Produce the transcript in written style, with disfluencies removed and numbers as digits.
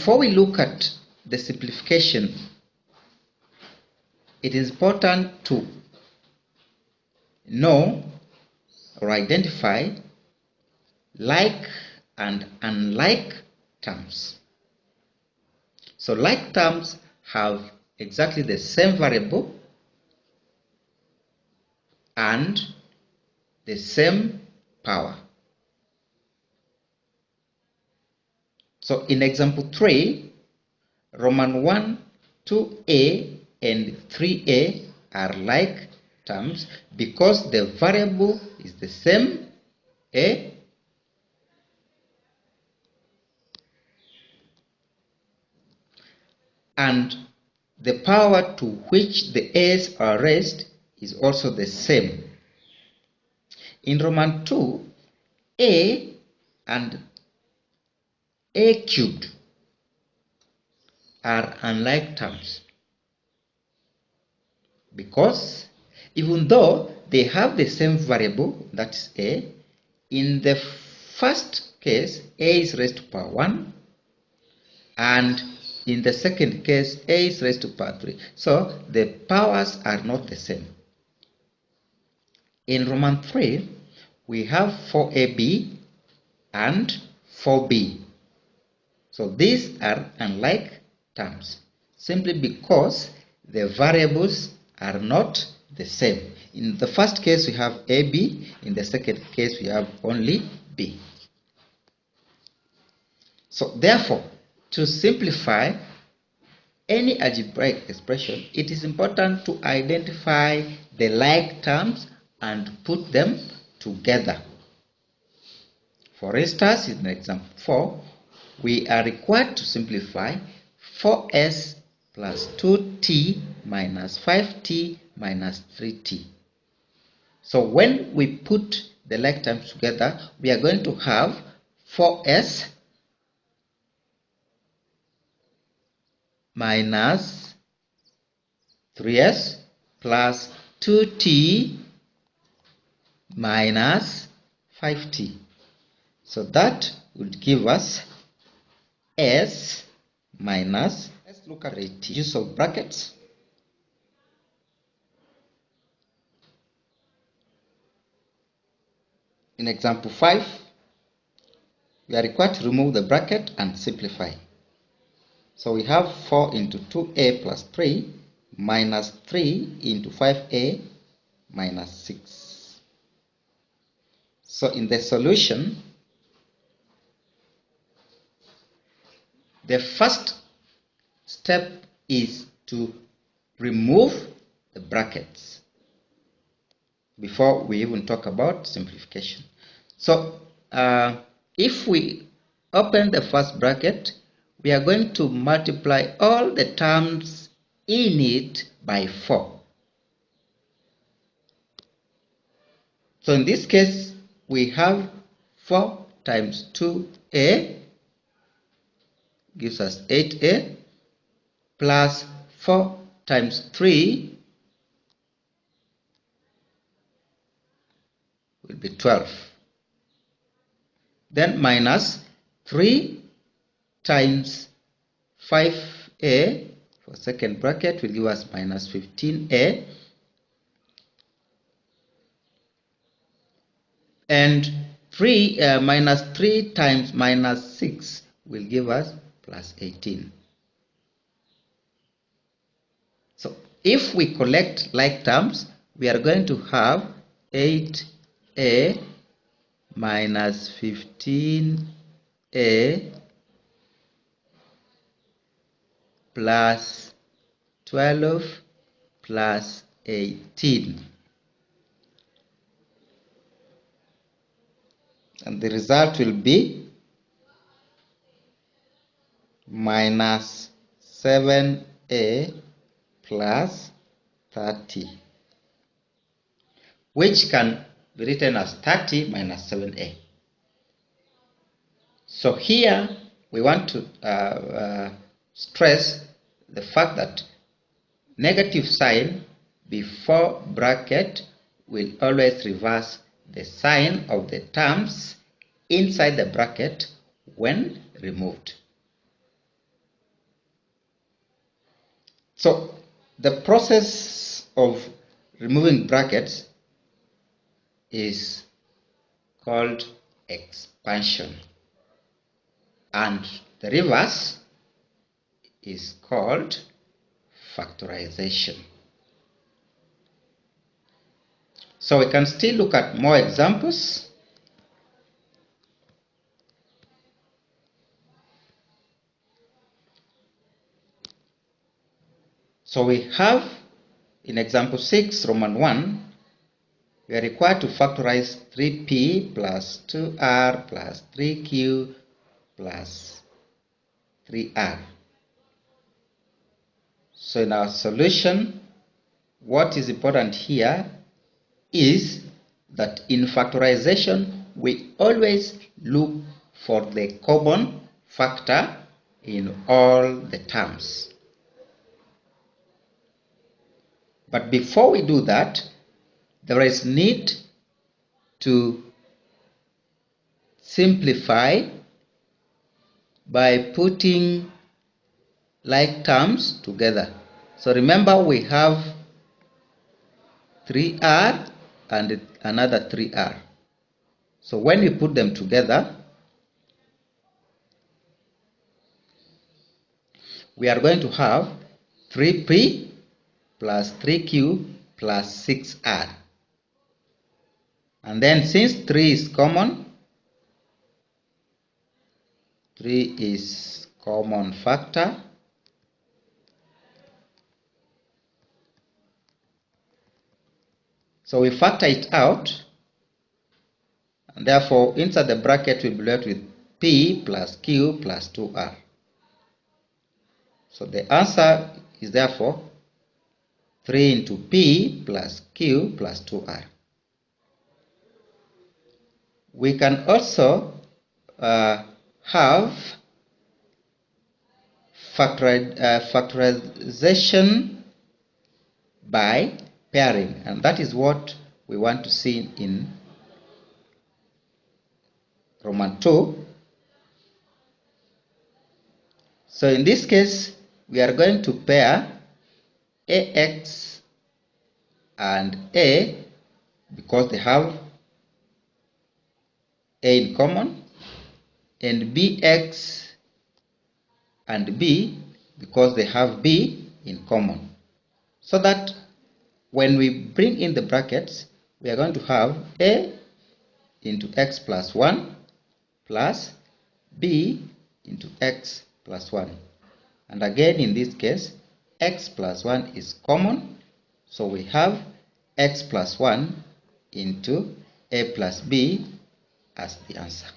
Before we look at the simplification, it is important to know or identify like and unlike terms. So like terms have exactly the same variable and the same power. So in example 3, Roman 1, 2a and 3a are like terms because the variable is the same, a, and the power to which the a's are raised is also the same. In Roman 2, a and a cubed are unlike terms because even though they have the same variable, that is a, in the first case a is raised to power 1 and in the second case a is raised to power 3. So the powers are not the same. In Roman 3, we have 4ab and 4b. So these are unlike terms simply because the variables are not the same. In the first case we have AB, in the second case we have only B. So therefore, to simplify any algebraic expression, it is important to identify the like terms and put them together. For instance, in example 4, we are required to simplify 4s plus 2t minus 5t minus 3t. So when we put the like terms together, we are going to have 4s minus 3s plus 2t minus 5t. So that would give us s minus, let's look at the use of brackets. In example 5, we are required to remove the bracket and simplify. So we have 4 into 2a plus 3 minus 3 into 5a minus 6. So in the solution, the first step is to remove the brackets before we even talk about simplification. So if we open the first bracket, we are going to multiply all the terms in it by 4. So in this case, we have 4 times 2a gives us 8a plus 4 times 3 will be 12. Then minus 3 times 5a for second bracket will give us minus 15a. And minus 3 times minus 6 will give us plus 18. So if we collect like terms, we are going to have 8a minus 15a plus 12 plus 18. And the result will be minus 7a plus 30, which can be written as 30 minus 7a. So here we want to stress the fact that negative sign before bracket will always reverse the sign of the terms inside the bracket when removed. So the process of removing brackets is called expansion, and the reverse is called factorization. So we can still look at more examples. So we have in example 6, Roman 1, we are required to factorize 3p plus 2r plus 3q plus 3r. So in our solution, what is important here is that in factorization, we always look for the common factor in all the terms. But before we do that, there is need to simplify by putting like terms together. So remember, we have 3r and another 3r. So when we put them together, we are going to have 3p plus 3q plus 6r. And then since 3 is common, 3 is common factor, so we factor it out, and therefore inside the bracket we'll be left with p plus q plus 2r. So the answer is therefore 3 into p plus q plus 2r. We can also have factorization by pairing, and that is what we want to see in Roman 2. So in this case, we are going to pair ax and a because they have a in common, and bx and b because they have b in common. So that when we bring in the brackets, we are going to have a into x plus 1 plus b into x plus 1. And again, in this case, x plus 1 is common, so we have x plus 1 into a plus b as the answer.